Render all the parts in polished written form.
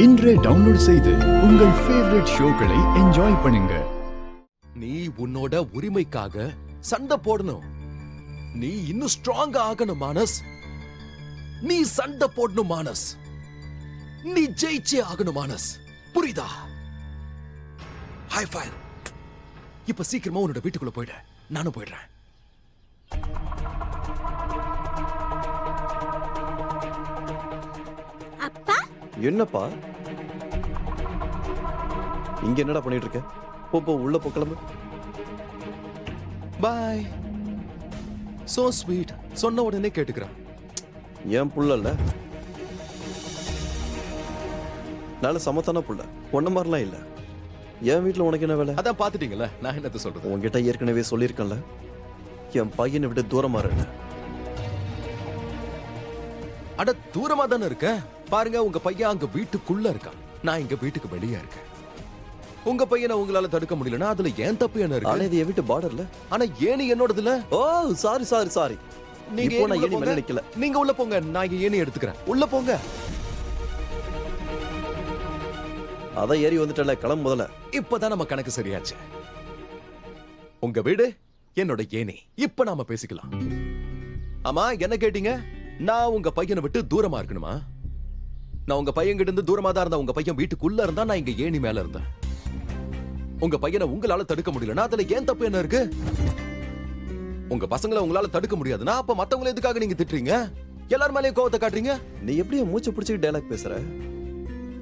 இன்றே டவுன்லோட் செய்து உங்கள் ஃபேவரட் ஷோக்களை என்ஜாய் பண்ணுங்க. நீ உன்னோட உரிமைக்காக சண்டை போடணும். நீ இன்னும் ஸ்ட்ராங்கா ஆகணும் மானஸ். நீ சண்டை போடணும் மானஸ். நீ ஜெயிச்சே ஆகணும் மானஸ். புரியுதா? High five. இப்ப சீக்கிரமா உன்னோட வீட்டுக்குள்ள போயிட. நானும் போயிடுறேன். அப்பா என்னப்பா இங்க என்னடா பண்ணிட்டு இருக்க? போ உள்ள போ, கிளம்பு. பாய். So sweet. சொன்ன உடனே கேட்டுக்கிறான். ஏன் புள்ளல்ல, நல்ல சமத்தான புள்ள, ஒன்ன மாதிரிலாம் இல்ல. என் வீட்டுல உனக்கு என்ன வேலை? அதான் பாத்துட்டீங்கல்ல, நான் என்னத்த சொல்றது. உன்கிட்ட ஏற்கனவே சொல்லியிருக்கேன்ல, என் பையனை விட்டு தூரமா இருக்க. அட தூரமா தானே இருக்க. பாருங்க, உங்க பையன் அங்க வீட்டுக்குள்ள இருக்கான், நான் இங்க வீட்டுக்கு வெளியே இருக்கேன். உங்க பையனை உங்களால தடுக்க முடியலன்னா அதுல ஏன் தப்பு என்ன இருக்கு? ஆனா இது என் வீட்டு பார்டர்ல. ஆனா ஏணி என்னோடதுல. ஓ சாரி. நீங்க நான் ஏணி மேல நிக்கல. நீங்க உள்ள போங்க, நான் இங்க ஏணி எடுத்துக்கிறேன். உள்ள போங்க. அதான் ஏறி வந்துட்டல, கிளம்பு முதல்ல. இப்பதான் நம்ம கணக்கு சரியாச்சு. உங்க வீடு என்னோட ஏணி. இப்ப நாம பேசிக்கலாம். ஆமா, என்ன கேட்டீங்க? நான் உங்க பையனை விட்டு தூரமா இருக்கணுமா? நான் உங்க பையன் கிட்ட இருந்து தூரமா தான் இருந்தா. உங்க பையன் வீட்டுக்குள்ள இருந்தா, நான் இங்க ஏணி மேல இருந்தேன். உங்க பையனை உங்களால தடுக்க முடியலன்னா அதுல ஏன் தப்பு என்ன இருக்கு? உங்க பசங்களை உங்களால தடுக்க முடியாதுன்னா அப்ப மத்தவங்களை எதுக்காக நீங்க திட்டுறீங்க? எல்லார் மேலயும் கோவத்தை காட்டுறீங்க. நீ எப்படி மூச்சு பிடிச்சி டயலாக் பேசுற?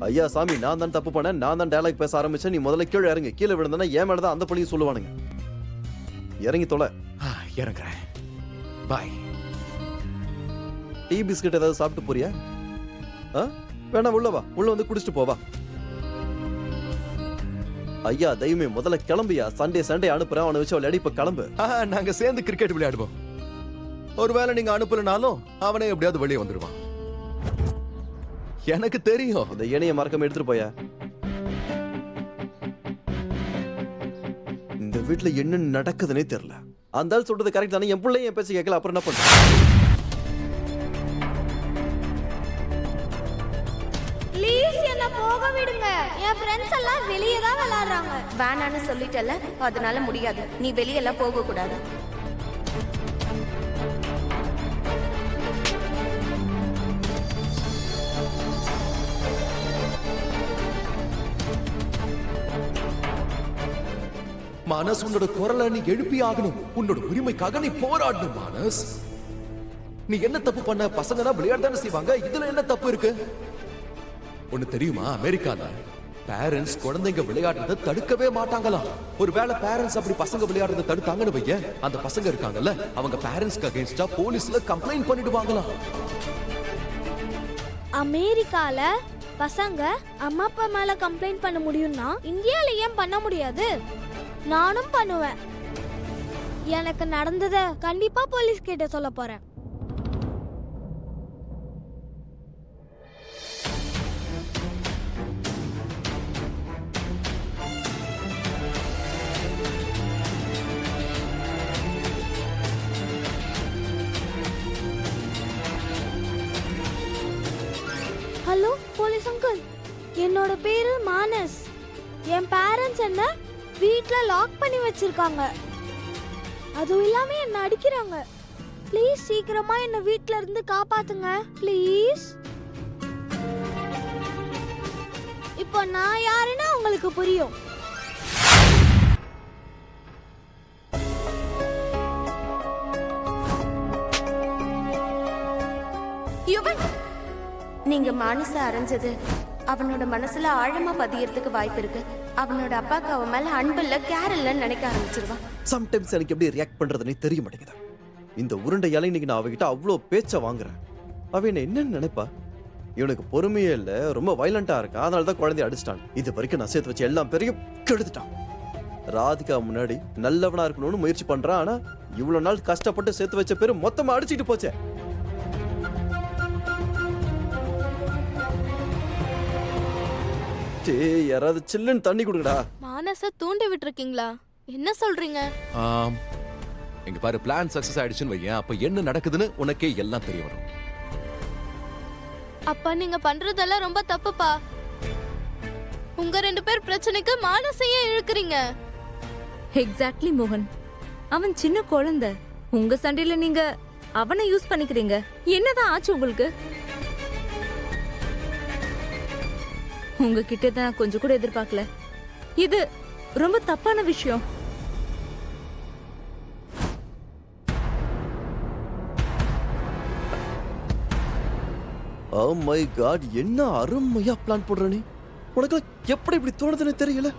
ஐயா சாமி, நான் தான் தப்பு பண்ணேன், நான் தான் டயலாக் பேச ஆரம்பிச்சேன். நீ முதல்ல கீழே இறங்கு. கீழே விழுந்தா ஏன் மேலதான் அந்த பழியும் சொல்லுவானுங்க. இறங்கி தொலை. இறங்குறேன். பாய். டீ பிஸ்கட் ஏதாவது சாப்பிட்டு போறியா? வேணா, உள்ள வா. உள்ள வந்து குடிச்சிட்டு போவா. ஐயா தெய்வமே, முதல்ல கிளம்பியா. சண்டே அனுப்புறேன், அவனை வச்சு விளையாடி. இப்ப கிளம்பு. நாங்க சேர்ந்து கிரிக்கெட் விளையாடுவோம். ஒருவேளை நீங்க அனுப்பலனாலும் அவனே எப்படியாவது வெளியே வந்துருவான். எனக்கு தெரியும். இந்த இணைய மறக்காம எடுத்துட்டு போயா. இந்த வீட்டுல என்ன நடக்குதுன்னே தெரியல. அந்த ஆள் சொல்றது கரெக்ட் தானே? என் பிள்ளைய என் பேச்சு கேட்கல, அப்புறம் என்ன பண்ண? போக விடுங்க. என் ஃப்ரெண்ட்ஸ் எல்லாம் வெளியே தான் விளையாடுறாங்க. வேணான்னு சொல்லிட்டல, அதனால முடியாது. நீ வெளியெல்லாம் போக கூடாது. மானஸ், உன்னோட குரலை நீ எழுப்பி ஆகணும். உன்னோட உரிமைக்காக நீ போராடணும் மானஸ். நீ என்ன தப்பு பண்ண? பசங்க தான் விளையாட செய்வாங்க, இதுல என்ன தப்பு இருக்கு? ஒண்ணு தெரியுமா? அமெரிக்கால பேரண்ட்ஸ் குழந்தைங்க விளையாடுறத தடுக்கவே மாட்டாங்களாம். ஒருவேளை பேரண்ட்ஸ் அப்படி பசங்க விளையாடுறத தடுத்தாங்கன்னு வைய, அந்த பசங்க இருக்காங்கல்ல, அவங்க பேரண்ட்ஸ்க்கு அகைன்ஸ்டா போலீஸ்ல கம்ப்ளைண்ட் பண்ணிடுவாங்களாம். அமெரிக்கால பசங்க அம்மா அப்பா மேல கம்ப்ளைண்ட் பண்ண முடியும்னா இந்தியால ஏன் பண்ண முடியாது? நானும் பண்ணுவேன். எனக்கு நடந்தத கண்டிப்பா போலீஸ் கிட்ட சொல்ல போறேன். ஹலோ போலீஸ் அங்கிள், என்னோட பேரு மானஸ். என் பேரண்ட்ஸ் என்ன வீட்ல லாக் பண்ணி வச்சிருக்காங்க. அதுவும் இல்லாம என்ன அடிக்கிறாங்க. ப்ளீஸ் சீக்கிரமா என்ன வீட்ல இருந்து காப்பாத்துங்க ப்ளீஸ். இப்போ நான் யாருன்னா உங்களுக்கு புரியும். நீங்க மானச அரைஞ்சது அவனோட மனசுல ஆழமா பதியறதுக்கு வாய்ப்பு இருக்கு. அவனோட அப்பாக்கு அவன் மேல அன்பு இல்ல, கேர் இல்லன்னு நினைக்க ஆரம்பிச்சிருவான். சம்டைம்ஸ் எனக்கு எப்படி ரியாக்ட் பண்றதுன்னு தெரிய மாட்டேங்குது. இந்த உருண்டை இலை இன்னைக்கு நான் அவகிட்ட அவ்வளோ பேச்ச வாங்குறேன். அவ என்ன என்னன்னு நினைப்பா? இவனுக்கு பொறுமையே இல்ல, ரொம்ப வயலண்டா இருக்கா, அதனாலதான் குழந்தைய அடிச்சிட்டான். இது வரைக்கும் நான் சேர்த்து வச்சு எல்லாம் பெரிய கெடுத்துட்டான். ராதிகா முன்னாடி நல்லவனா இருக்கணும்னு முயற்சி பண்றான். ஆனா இவ்வளவு நாள் கஷ்டப்பட்டு சேர்த்து வச்ச பேரு மொத்தமா அடிச்சுட்டு போச்சே. யாராவது சில்லுன்னு தண்ணி கொடுங்கடா. மானச தூண்டி விட்டுருக்கீங்களா? என்ன சொல்றீங்க? இங்க பாரு, பிளான் சக்சஸ் ஆயிடுச்சுன்னு வையேன், அப்ப என்ன நடக்குதுன்னு உனக்கே எல்லாம் தெரிய வரும். அப்பா நீங்க பண்றதெல்லாம் ரொம்ப தப்புப்பா. உங்க 2 பேர் பிரச்சனைக்கு மானசையே இழுக்கிறீங்க. எக்ஸாக்ட்லி மோகன், அவன் சின்ன குழந்தை. உங்க சண்டையில நீங்க அவனை யூஸ் பண்ணிக்கிறீங்க. என்னதான் ஆச்சு உங்களுக்கு? உங்ககிட்ட தான் கொஞ்சம் கூட எதிர்பார்க்கல. இது ரொம்ப தப்பான விஷயம். ஓ மை காட், என்ன அருமையா பிளான் போடுற நீ. உனக்கு எப்படி இப்படி தோணுதுன்னு தெரியல.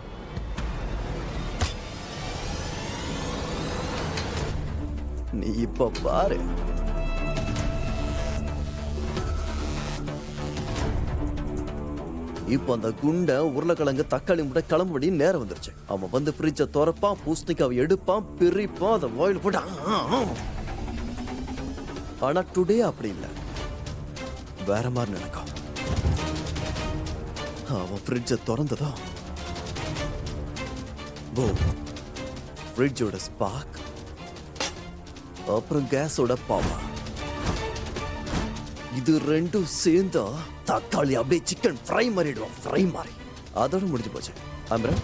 நீ இப்ப பாரு. இப்ப அந்த குண்டை உருளைக்கிழங்கு தக்காளி முட்டை கிளம்புபடி நேரம் வந்துருச்சு. அவன் வந்து ஃப்ரிட்ஜை திறப்பான், பூசணிக்காவை எடுப்பான், பிரிப்பான், அதை வாயில் போட்டு ஆனா டுடே அப்படி இல்லை, வேற மாதிரி நடக்கும். அவன் ஃப்ரிட்ஜை திறந்ததோ ஃப்ரிட்ஜோட ஸ்பார்க், அப்புறம் கேஸோட பவர், இது ரெண்டும் சேர்ந்தா தக்காளி அப்படியே சிக்கன் ஃப்ரை மாறிடுவோம். ஃப்ரை மாறி அதோட முடிஞ்சு போச்சு. அம்ரன்,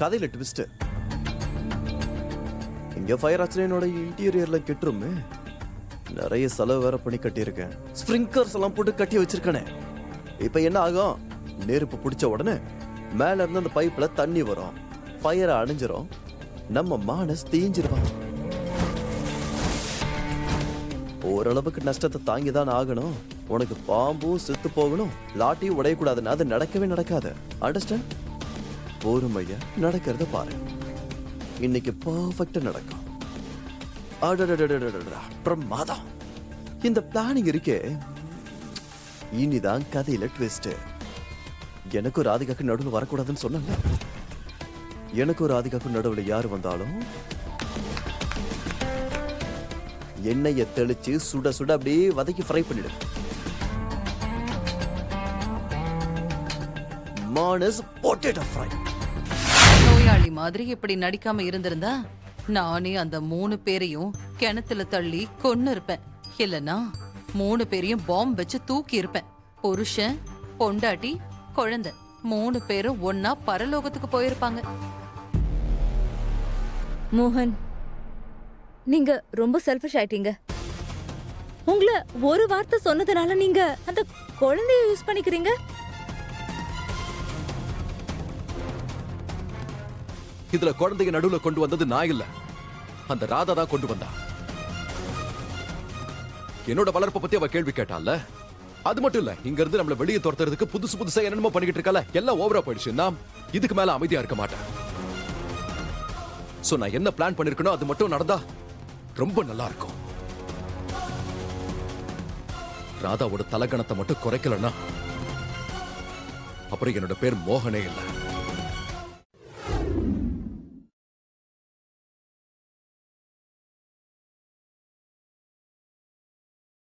கதையில ட்விஸ்ட். இங்க ஃபயர் ஆச்சுன்னா என்னோட இன்டீரியர்ல கெட்டுருமே. நிறைய செலவு வேற பண்ணி கட்டியிருக்கேன். ஸ்ப்ரிங்கர்ஸ் எல்லாம் போட்டு கட்டி வச்சிருக்கேனே. இப்ப என்ன ஆகும்? நெருப்பு பிடிச்ச உடனே மேல இருந்து அந்த பைப்ல தண்ணி வரும், ஃபயரை அணைஞ்சிரும், நம்ம மானஸ் தீஞ்சிருவான். ஓரளவுக்கு நஷ்டத்தை தாங்கிதான் ஆகணும். உனக்கு பாம்பும் செத்து போகணும், லாட்டியும் உடையக்கூடாதுன்னு அது நடக்கவே நடக்காது. அண்டர்ஸ்டாண்ட்? பொறுமையா நடக்கிறத பாரு. இன்னைக்கு பர்ஃபெக்டா நடக்கும். பிரமாதம். இந்த பிளானிங் இருக்கே, இனிதான் கதையில ட்விஸ்ட். எனக்கும் ராதிகாக்கு நடுவில் வரக்கூடாதுன்னு சொன்னாங்க. எனக்கும் ராதிகாக்கும் நடுவில் யார் வந்தாலும் எண்ணெயை தெளிச்சு சுட சுட அப்படியே வதக்கி ஃப்ரை பண்ணிடு. மானஸ் பொட்டேட்டோ ஃப்ரை. நோயாளி மாதிரி இப்படி நடிக்காம இருந்திருந்தா நானே அந்த 3 பேரையும் கிணத்துல தள்ளி கொன்னு இருப்பேன். இல்லனா 3 பேரையும் பாம்பு வச்சு தூக்கி இருப்பேன். புருஷன், பொண்டாட்டி, குழந்தை 3 பேரும் ஒன்னா பரலோகத்துக்கு போயிருப்பாங்க. மோகன், நீங்க ரொம்ப செல்ஃபிஷ் ஆயிட்டீங்க. உங்களை ஒரு வார்த்தை சொன்னதுனால நீங்க அந்த குழந்தைய யூஸ் பண்ணிக்கிறீங்க. இதுல குழந்தைய நடுவுல கொண்டு வந்தது நான் இல்ல, அந்த ராதா தான் கொண்டு வந்தா. என்னோட வளர்ப்பை பத்தி அவ கேள்வி கேட்டால. அது மட்டும் இல்ல, இங்க இருந்து நம்மள வெளியே துரத்துறதுக்கு புதுசு புதுசா என்னென்னமோ பண்ணிக்கிட்டு இருக்கல. எல்லாம் ஓவரா போயிடுச்சு. நான் இதுக்கு மேல அமைதியா இருக்க மாட்டேன். சோ நான் என்ன பிளான் பண்ணிருக்கனோ அது மட்டும் நடந்தா ரொம்ப நல்லா இருக்கும். ராதாவோட தலகணத்தை மட்டும் குறைக்கலன்னா அப்புறம் என்னோட பேர் மோகனே இல்லை.